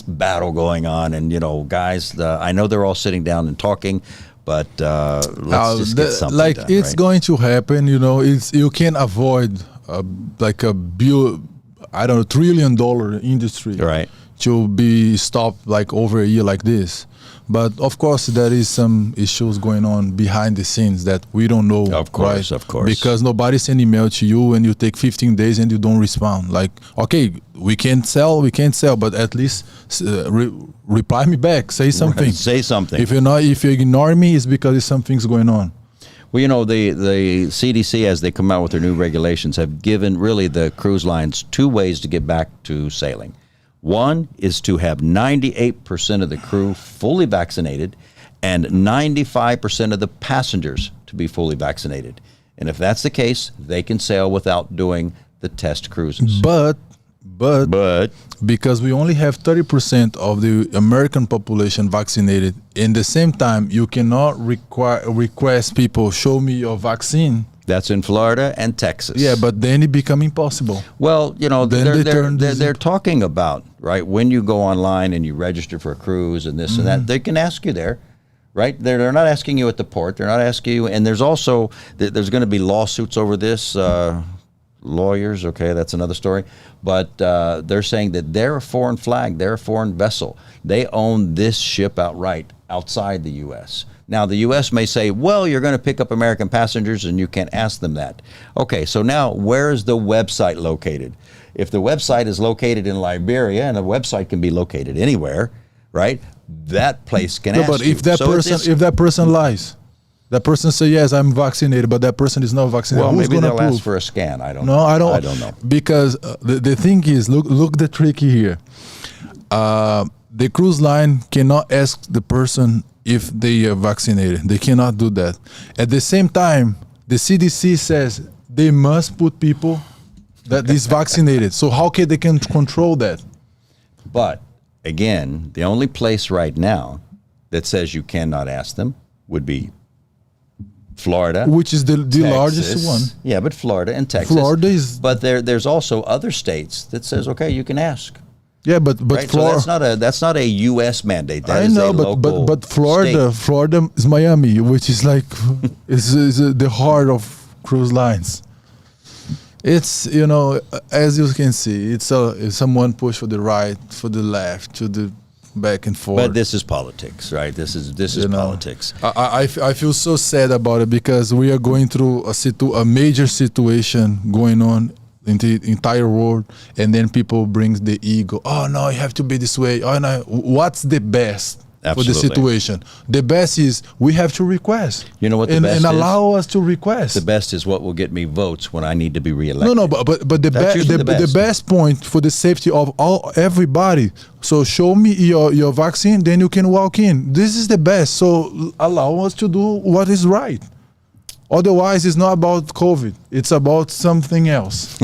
A: battle going on. And, guys, I know they're all sitting down and talking, but let's just get something
B: like
A: done,
B: it's
A: right?
B: going to happen. You can't avoid $1 trillion industry,
A: right?
B: to be stopped like over a year like this. But of course, there is some issues going on behind the scenes that we don't know.
A: Of course,
B: right?
A: of course.
B: Because nobody send email to you and you take 15 days and you don't respond. Like, okay, we can't sell, but at least reply me back. Say something.
A: Right, say something.
B: If you ignore me, it's because something's going on.
A: Well, you know, the CDC, as they come out with their new regulations, have given really the cruise lines 2 ways to get back to sailing. One is to have 98% of the crew fully vaccinated and 95% of the passengers to be fully vaccinated. And if that's the case, they can sail without doing the test cruises.
B: But because we only have 30% of the American population vaccinated, in the same time, you cannot request people, show me your vaccine.
A: That's in Florida and Texas.
B: Yeah, but then it become impossible.
A: Well, you know,
B: Then
A: they're talking about, right, when you go online and you register for a cruise and this and that, they can ask you there, right? They're not asking you at the port. They're not asking you. And there's also, there's going to be lawsuits over this. Lawyers, okay, that's another story. But they're saying that they're a foreign flag. They're a foreign vessel. They own this ship outright outside the U.S. Now, the U.S. may say, well, you're going to pick up American passengers and you can't ask them that. Okay, so now where is the website located? If the website is located in Liberia, and a website can be located anywhere, right, that place can ask
B: but
A: you.
B: if that person lies, that person say, yes, I'm vaccinated, but that person is not vaccinated.
A: Well,
B: Who's
A: maybe they'll
B: prove?
A: ask for a scan. I don't
B: know.
A: I
B: don't
A: know.
B: Because the thing is, look the tricky here. The cruise line cannot ask the person if they are vaccinated. They cannot do that. At the same time, the CDC says they must put people that is vaccinated. So how can they control that?
A: But again, the only place right now that says you cannot ask them would be Florida,
B: which is the largest one.
A: Yeah, but Florida and Texas.
B: Florida is.
A: But there's also other states that says, okay, you can ask.
B: Yeah, but
A: right?
B: Florida.
A: So that's not a U.S. mandate. That
B: I
A: is
B: know,
A: a local
B: but Florida,
A: state.
B: Florida is Miami, which is like is the heart of cruise lines. It's, you know, as you can see, it's someone push for the right, for the left, to the back and forth.
A: But this is politics, right? This is politics.
B: I feel so sad about it because we are going through a major situation going on in the entire world, and then people brings the ego. Oh no, you have to be this way. Oh no, what's the best?
A: Absolutely.
B: For the situation? The best is we have to request.
A: You know what the best is?
B: And allow us to request.
A: The best is what will get me votes when I need to be reelected.
B: No, but the best point for the safety of everybody. So show me your vaccine, then you can walk in. This is the best. So allow us to do what is right. Otherwise, it's not about COVID. It's about something else.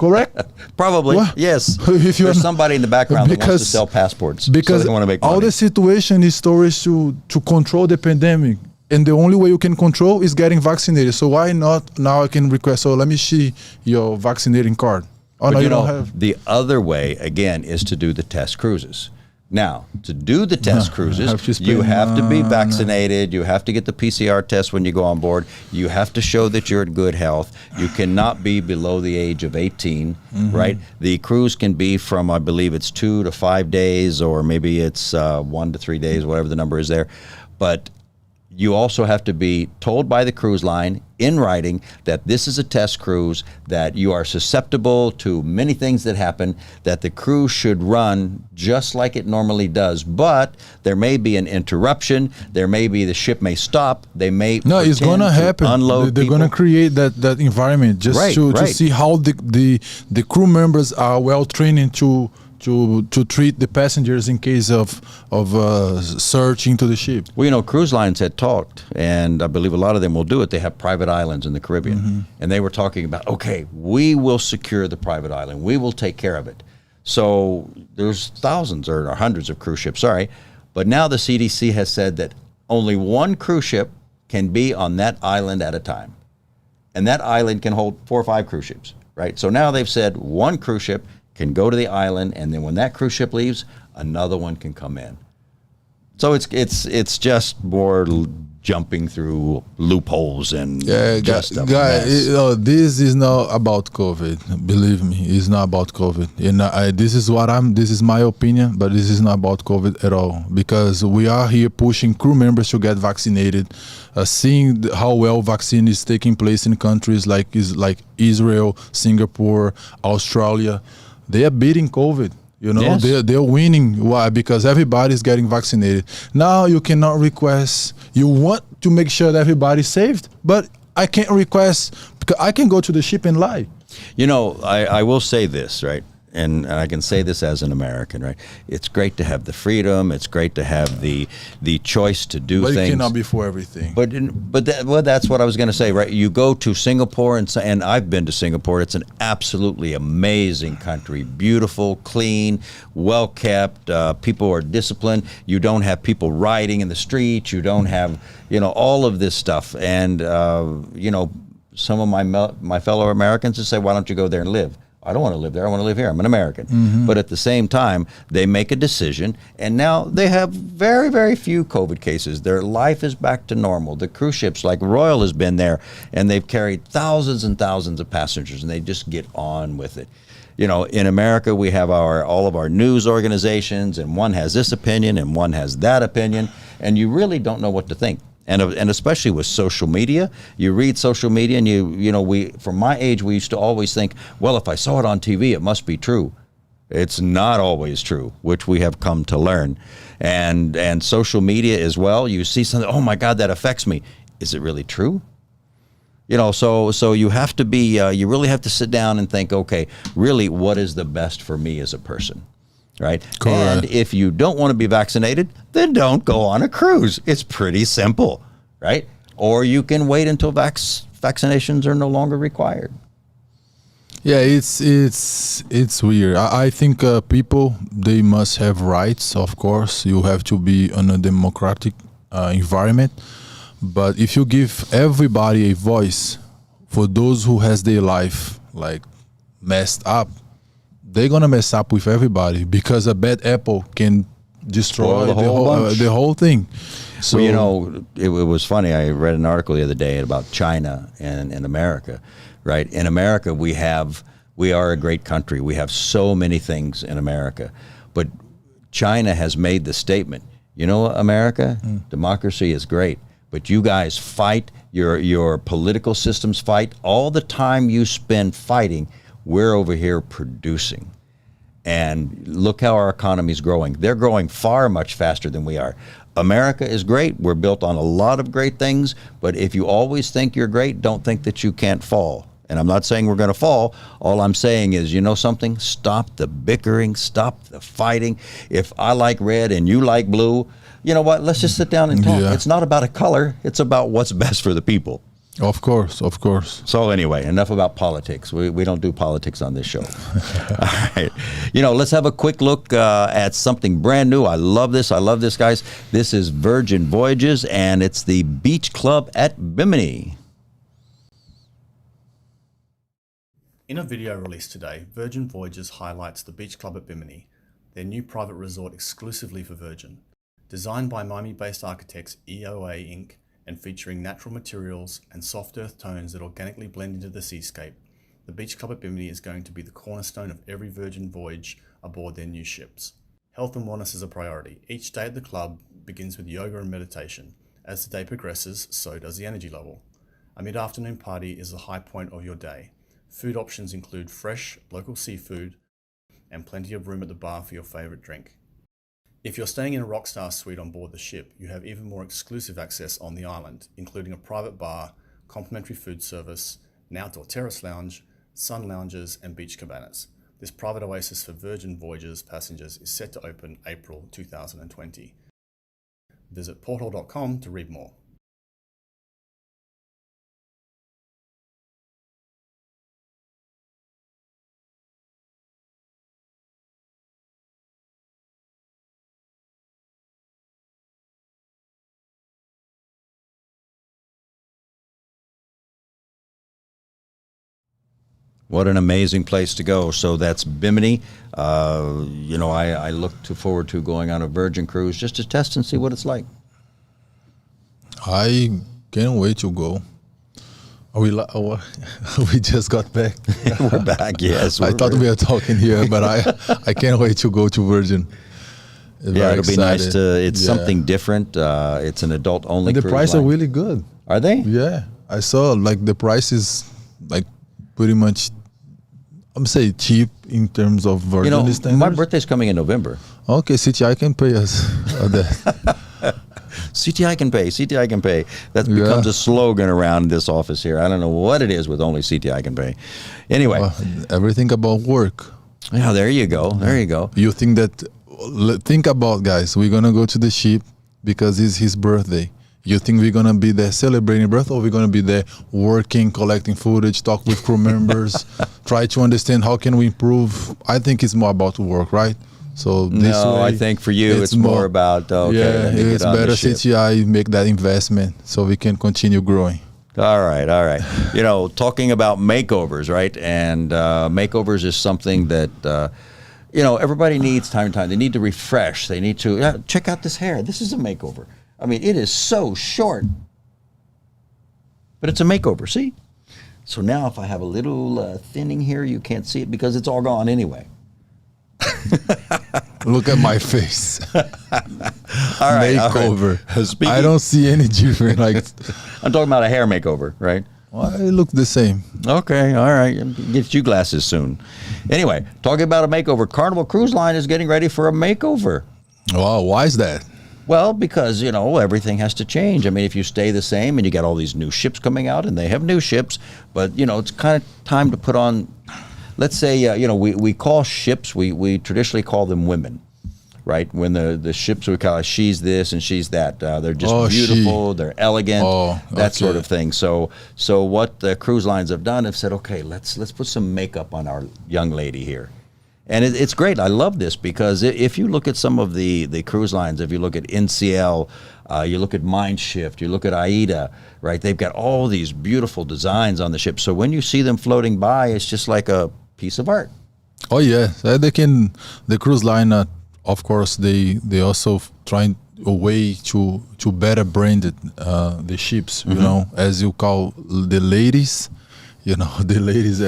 B: Correct?
A: Probably,
B: what?
A: yes.
B: If
A: There's somebody in the background that wants to sell passports.
B: Because
A: so they want to make money.
B: All the situation is storage to control the pandemic. And the only way you can control is getting vaccinated. So why not now I can request, so let me see your vaccinating card. Oh,
A: but
B: no,
A: you
B: don't
A: know,
B: have.
A: the other way, again, is to do the test cruises. Now, to do the test cruises, you have to be vaccinated. You have to get the PCR test when you go on board. You have to show that you're in good health. You cannot be below the age of 18, right? The cruise can be from, I believe it's 2 to 5 days, or maybe it's 1 to 3 days, whatever the number is there. But you also have to be told by the cruise line in writing that this is a test cruise, that you are susceptible to many things that happen, that the cruise should run just like it normally does. But there may be an interruption. There may be the ship may stop. They may
B: it's going to happen.
A: Unload
B: They're going to create that environment just to see how the crew members are well trained to treat the passengers in case of searching to the ship.
A: Well, you know, cruise lines had talked, and I believe a lot of them will do it. They have private islands in the Caribbean, and they were talking about, okay, we will secure the private island. We will take care of it. So there's thousands or hundreds of cruise ships, sorry. But now the CDC has said that only one cruise ship can be on that island at a time. And that island can hold 4 or 5 cruise ships, right? So now they've said one cruise ship can go to the island, and then when that cruise ship leaves, another one can come in. So it's just more jumping through loopholes and just a
B: guy,
A: mess.
B: this is not about COVID. Believe me, it's not about COVID. This is my opinion, but this is not about COVID at all. Because we are here pushing crew members to get vaccinated, seeing how well vaccine is taking place in countries like Israel, Singapore, Australia. They are beating COVID.
A: Yes.
B: They're winning. Why? Because everybody's getting vaccinated. Now you cannot request. You want to make sure that everybody's saved, but I can't request because I can go to the ship and lie.
A: I will say this, right? And I can say this as an American, right? It's great to have the freedom. It's great to have the choice to do things.
B: But it cannot be for everything.
A: But that's what I was going to say, right? You go to Singapore, and I've been to Singapore. It's an absolutely amazing country. Beautiful, clean, well-kept. People are disciplined. You don't have people rioting in the streets. You don't have, all of this stuff. And, some of my fellow Americans just say, why don't you go there and live? I don't want to live there. I want to live here. I'm an American.
B: Mm-hmm.
A: But at the same time, they make a decision, and now they have very, very few COVID cases. Their life is back to normal. The cruise ships, like Royal, has been there, and they've carried thousands and thousands of passengers, and they just get on with it. In America, we have all of our news organizations, and one has this opinion, and one has that opinion, and you really don't know what to think. And especially with social media, you read social media, and we from my age, we used to always think, well, if I saw it on TV, it must be true. It's not always true, which we have come to learn. And social media as well, you see something, oh my God, that affects me. Is it really true? So you have to be, you really have to sit down and think, okay, really, what is the best for me as a person? Right?
B: Correct.
A: And if you don't want to be vaccinated, then don't go on a cruise. It's pretty simple, right? Or you can wait until vaccinations are no longer required.
B: Yeah, it's weird. I think people, they must have rights. Of course, you have to be in a democratic environment. But if you give everybody a voice, for those who has their life messed up, they're gonna mess up with everybody, because a bad apple can destroy the whole thing. So
A: it was funny. I read an article the other day about China and America. Right? In America, we are a great country. We have so many things in America, but China has made the statement. America, democracy is great, but you guys fight. Your political systems fight. All the time you spend fighting, we're over here producing. And look how our economy is growing. They're growing much faster than we are. America is great. We're built on a lot of great things. But if you always think you're great, don't think that you can't fall. And I'm not saying we're going to fall. All I'm saying is, something? Stop the bickering. Stop the fighting. If I like red and you like blue, you know what? Let's just sit down and talk.
B: Yeah.
A: It's not about a color. It's about what's best for the people.
B: Of course.
A: So anyway, enough about politics. We don't do politics on this show. All right. Let's have a quick look at something brand new. I love this, guys. This is Virgin Voyages, and it's the Beach Club at Bimini.
L: In a video released today, Virgin Voyages highlights the Beach Club at Bimini, their new private resort exclusively for Virgin. Designed by Miami-based architects EOA Inc., and featuring natural materials and soft earth tones that organically blend into the seascape, the Beach Club at Bimini is going to be the cornerstone of every Virgin voyage aboard their new ships. Health and wellness is a priority. Each day at the club begins with yoga and meditation. As the day progresses, so does the energy level. A mid-afternoon party is the high point of your day. Food options include fresh, local seafood, and plenty of room at the bar for your favourite drink. If you're staying in a Rockstar suite on board the ship, you have even more exclusive access on the island, including a private bar, complimentary food service, an outdoor terrace lounge, sun lounges, and beach cabanas. This private oasis for Virgin Voyages passengers is set to open April 2020. Visit porthole.com to read more.
A: What an amazing place to go. So that's Bimini. I look forward to going on a Virgin cruise just to test and see what it's like.
B: I can't wait to go. We just got back.
A: We're back, yes.
B: I thought we were talking here, but I can't wait to go to Virgin.
A: It'll be nice it's something different. It's an adult-only
B: cruise line. The prices are really good.
A: Are they?
B: Yeah. I saw the price is pretty much, I'm saying cheap in terms of Virgin standards.
A: My birthday's coming in November.
B: Okay, CTI can pay us that.
A: CTI can pay. That becomes a slogan around this office here. I don't know what it is with only CTI can pay. Anyway.
B: Everything about work.
A: Yeah, there you go.
B: You think about, guys, we're going to go to the ship because it's his birthday. You think we're going to be there celebrating birthday, or we're going to be there working, collecting footage, talk with crew members, try to understand how can we improve? I think it's more about work, right? So
A: I think for you it's more about
B: it's better CTI make that investment so we can continue growing.
A: All right. Talking about makeovers, right? And makeovers is something that everybody needs time to time. They need to refresh. They need to check out this hair. This is a makeover. I mean, it is so short, but it's a makeover. See? So now if I have a little thinning here, you can't see it because it's all gone anyway.
B: Look at my face.
A: All right.
B: Makeover. All right. I don't see any different.
A: I'm talking about a hair makeover, right?
B: Well, it looks the same.
A: Okay. All right. Get you glasses soon. Anyway, talking about a makeover, Carnival Cruise Line is getting ready for a makeover.
B: Wow. Why is that?
A: Well, because, everything has to change. I mean, if you stay the same and you got all these new ships coming out, and they have new ships, but, it's kind of time to put on, let's say, we call ships, we traditionally call them women, right? When the ships, we call she's this and she's that. They're just beautiful, they're elegant, that sort of thing. So what the cruise lines have done, have said, okay, let's put some makeup on our young lady here. And it's great. I love this because if you look at some of the cruise lines, if you look at NCL, you look at Mindshift, you look at AIDA, right? They've got all these beautiful designs on the ship. So when you see them floating by, it's just like a piece of art.
B: Oh yeah, the cruise line, of course, they also trying a way to better brand the ships, as you call the ladies. The ladies,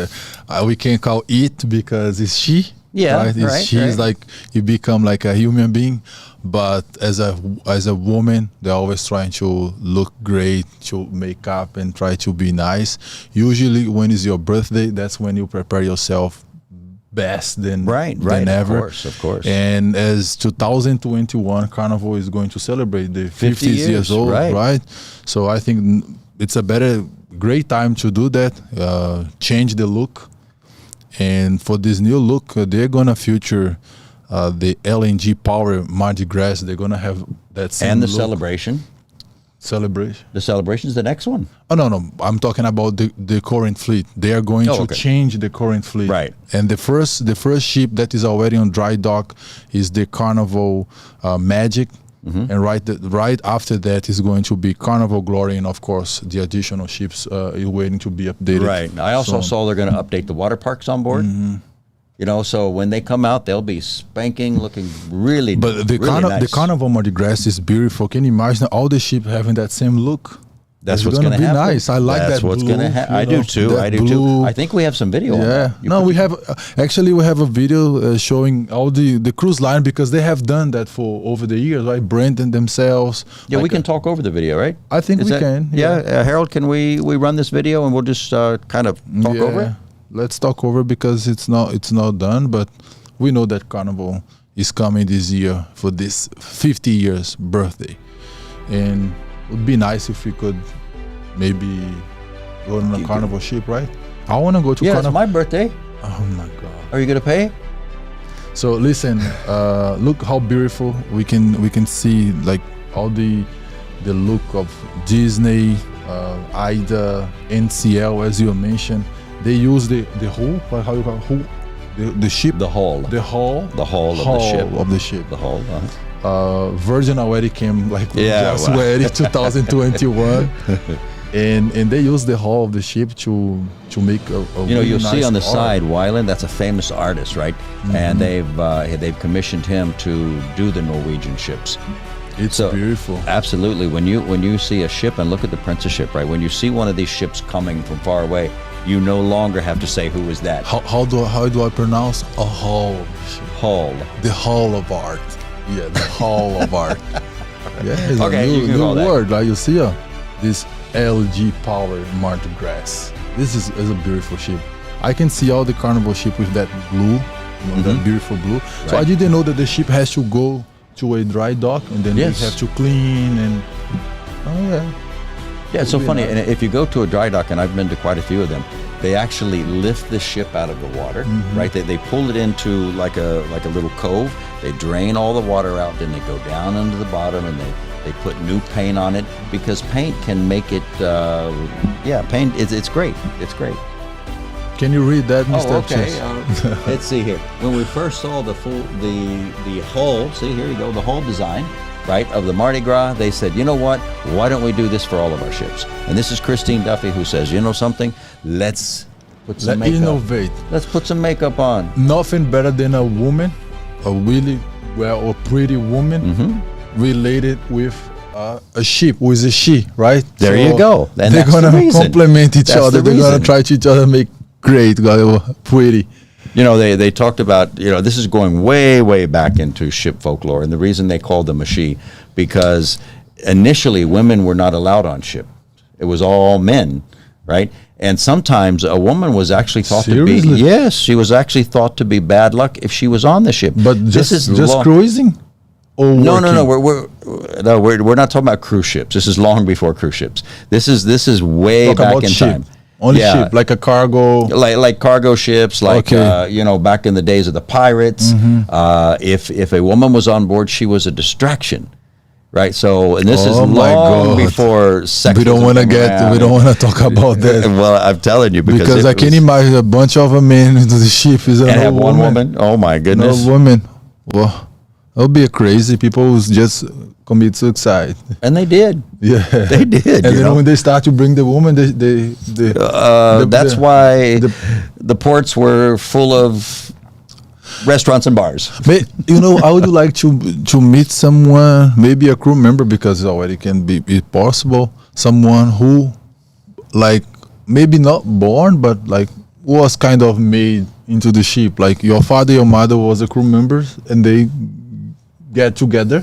B: we can't call it because it's she.
A: Yeah,
B: right. She's like, you become like a human being, but as a woman, they're always trying to look great, to make up and try to be nice. Usually, when it's your birthday, that's when you prepare yourself best than ever.
A: Of course.
B: And as 2021 Carnival is going to celebrate the 50 years old, right? So I think it's a great time to do that, change the look. And for this new look, they're going to feature the LNG power Mardi Gras. They're going to have that same
A: and the
B: look.
A: celebration. The celebration is the next one.
B: Oh, no. I'm talking about the current fleet. They are going to change the current fleet.
A: Right.
B: And the first ship that is already on dry dock is the Carnival Magic. Mm-hmm. And right after that is going to be Carnival Glory, and of course the additional ships are waiting to be updated.
A: Right. I also saw they're going to update the water parks on board. Mm-hmm. So when they come out, they'll be spanking, looking really.
B: But
A: nice.
B: The Carnival Mardi Gras is beautiful. Can you imagine all the ships having that same look?
A: That's what's going to happen.
B: Nice. I like
A: That's
B: that.
A: What's going to happen. I do too. I think we have some video. On that.
B: We have a video showing all the cruise line, because they have done that for over the years, right? Branding themselves.
A: Yeah, we can talk over the video, right?
B: I think we can.
A: Yeah, Harold, can we run this video and we'll just kind of talk over it?
B: Let's talk over because it's not done, but we know that Carnival is coming this year for this 50 years birthday, and it would be nice if we could maybe go on a Carnival ship, right? I want to go to Carnival.
A: Yeah, it's my birthday.
B: Oh my God.
A: Are you going to pay?
B: So listen, look how beautiful we can see, like all the look of Disney, AIDA, NCL, as you mentioned. They use the hull, how you call it? The ship?
A: The hull.
B: The hull?
A: The hull of the ship. The hull,
B: Virgin already came ready 2021. and they use the hull of the ship to make a
A: you'll
B: really
A: see
B: nice
A: on the
B: art.
A: side Weiland, that's a famous artist, right? And they've commissioned him to do the Norwegian ships.
B: It's beautiful.
A: Absolutely. When you see a ship, and look at the Princess ship, right? When you see one of these ships coming from far away, you no longer have to say, who is that?
B: How do I pronounce a hull?
A: Hull.
B: The hull of art. Yeah, the hull of art. Yeah, it's
A: Okay, you
B: a
A: can
B: new
A: call that.
B: word. Like you see this LG powered Martin Grass. This is a beautiful ship. I can see all the Carnival ship with that blue, that beautiful blue. So I didn't know that the ship has to go to a dry dock and then
A: Yes.
B: we have to clean and
A: Yeah, it's so
B: Really
A: funny.
B: nice.
A: And if you go to a dry dock, and I've been to quite a few of them, they actually lift the ship out of the water, right? They pull it into like a little cove. They drain all the water out, then they go down into the bottom, and they put new paint on it, because paint can make it. Paint. It's great. It's great.
B: Can you read that, Mr.
A: Oh, okay.
B: Chess?
A: Let's see here. When we first saw the hull, see here you go, the hull design, right, of the Mardi Gras, they said, you know what? Why don't we do this for all of our ships? And this is Christine Duffy who says, you know something? Let's put some
B: Let's
A: makeup.
B: innovate.
A: Let's put some makeup on.
B: Nothing better than a woman, a really a pretty woman, related with a ship, with a she, right?
A: There you go. And
B: they're
A: that's the
B: gonna
A: reason.
B: complement each
A: That's
B: other.
A: the
B: They're gonna
A: reason.
B: try to each other make great, pretty.
A: You know, they talked about, this is going way, way back into ship folklore. And the reason they called them a she, because initially women were not allowed on ship. It was all men, right? And sometimes a woman was actually thought
B: Seriously?
A: to be, yes, she was actually thought to be bad luck if she was on the ship.
B: But
A: this is
B: just cruising? Or
A: No,
B: working?
A: we're not talking about cruise ships. This is long before cruise ships. This is way
B: Talk
A: back
B: about
A: in
B: ship.
A: time.
B: Only
A: Yeah.
B: ship, like a cargo.
A: Like cargo ships, like
B: Okay.
A: back in the days of the pirates. If a woman was on board, she was a distraction, right? So, and this is
B: Oh my
A: long
B: God.
A: before sex.
B: We don't want to we don't want to talk about that.
A: Well, I'm telling you
B: because I can imagine a bunch of men into the ship is
A: and
B: no
A: have one woman. Oh my goodness!
B: No woman. Well, that would be a crazy. People who just commit suicide.
A: And they did.
B: Yeah,
A: they did.
B: And then when they start to bring the woman,
A: that's why the ports were full of restaurants and bars.
B: But I would like to meet someone, maybe a crew member, because it already can be possible. Someone who, like, maybe not born, but like was kind of made into the ship. Like your father, your mother was a crew members, and they get together.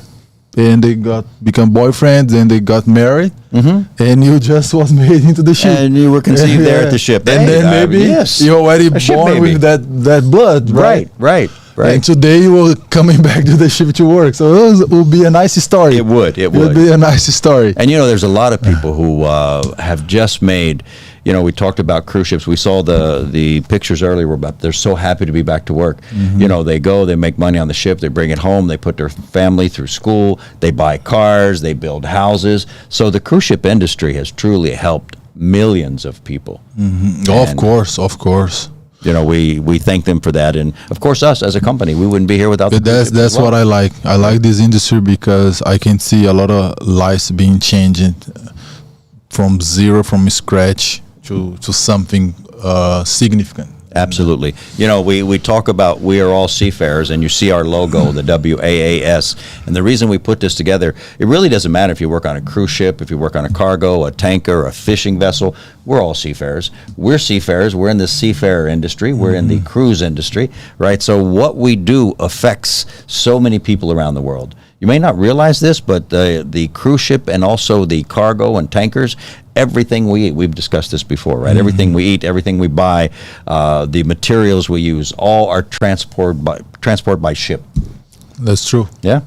B: And they become boyfriends, and they got married, and you just was made into the ship,
A: and you were conceived there at the ship,
B: and then maybe you're already born with that blood, right?
A: Right.
B: And today you were coming back to the ship to work, so it would be a nice story.
A: It would
B: be a nice story.
A: And there's a lot of people who have just made. We talked about cruise ships. We saw the pictures earlier about they're so happy to be back to work. They go, they make money on the ship, they bring it home, they put their family through school, they buy cars, they build houses. So the cruise ship industry has truly helped millions of people.
B: Of course.
A: We thank them for that, and of course us as a company, we wouldn't be here without.
B: But that's what I like. I like this industry because I can see a lot of lives being changed from zero, from scratch to something significant.
A: Absolutely. We talk about we are all seafarers, and you see our logo, the WAAS. And the reason we put this together, it really doesn't matter if you work on a cruise ship, if you work on a cargo, a tanker, a fishing vessel. We're all seafarers. We're seafarers. We're in the seafarer industry. We're in the cruise industry, right? So what we do affects so many people around the world. You may not realize this, but the cruise ship and also the cargo and tankers, everything we eat, we've discussed this before, right? Everything we eat, everything we buy, the materials we use, all are transported by ship.
B: That's true.
A: Yeah.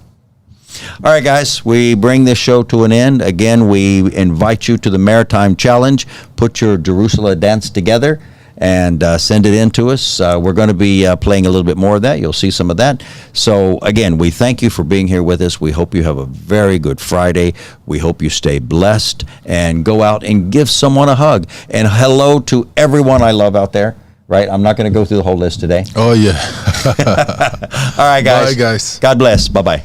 A: All right, guys, we bring this show to an end. Again, we invite you to the Maritime Challenge. Put your Jerusalem dance together and send it in to us. We're going to be playing a little bit more of that. You'll see some of that. So, again, we thank you for being here with us. We hope you have a very good Friday. We hope you stay blessed and go out and give someone a hug. And hello to everyone I love out there, right? I'm not going to go through the whole list today.
B: Oh, yeah.
A: All right, guys.
B: Bye, guys.
A: God bless. Bye-bye.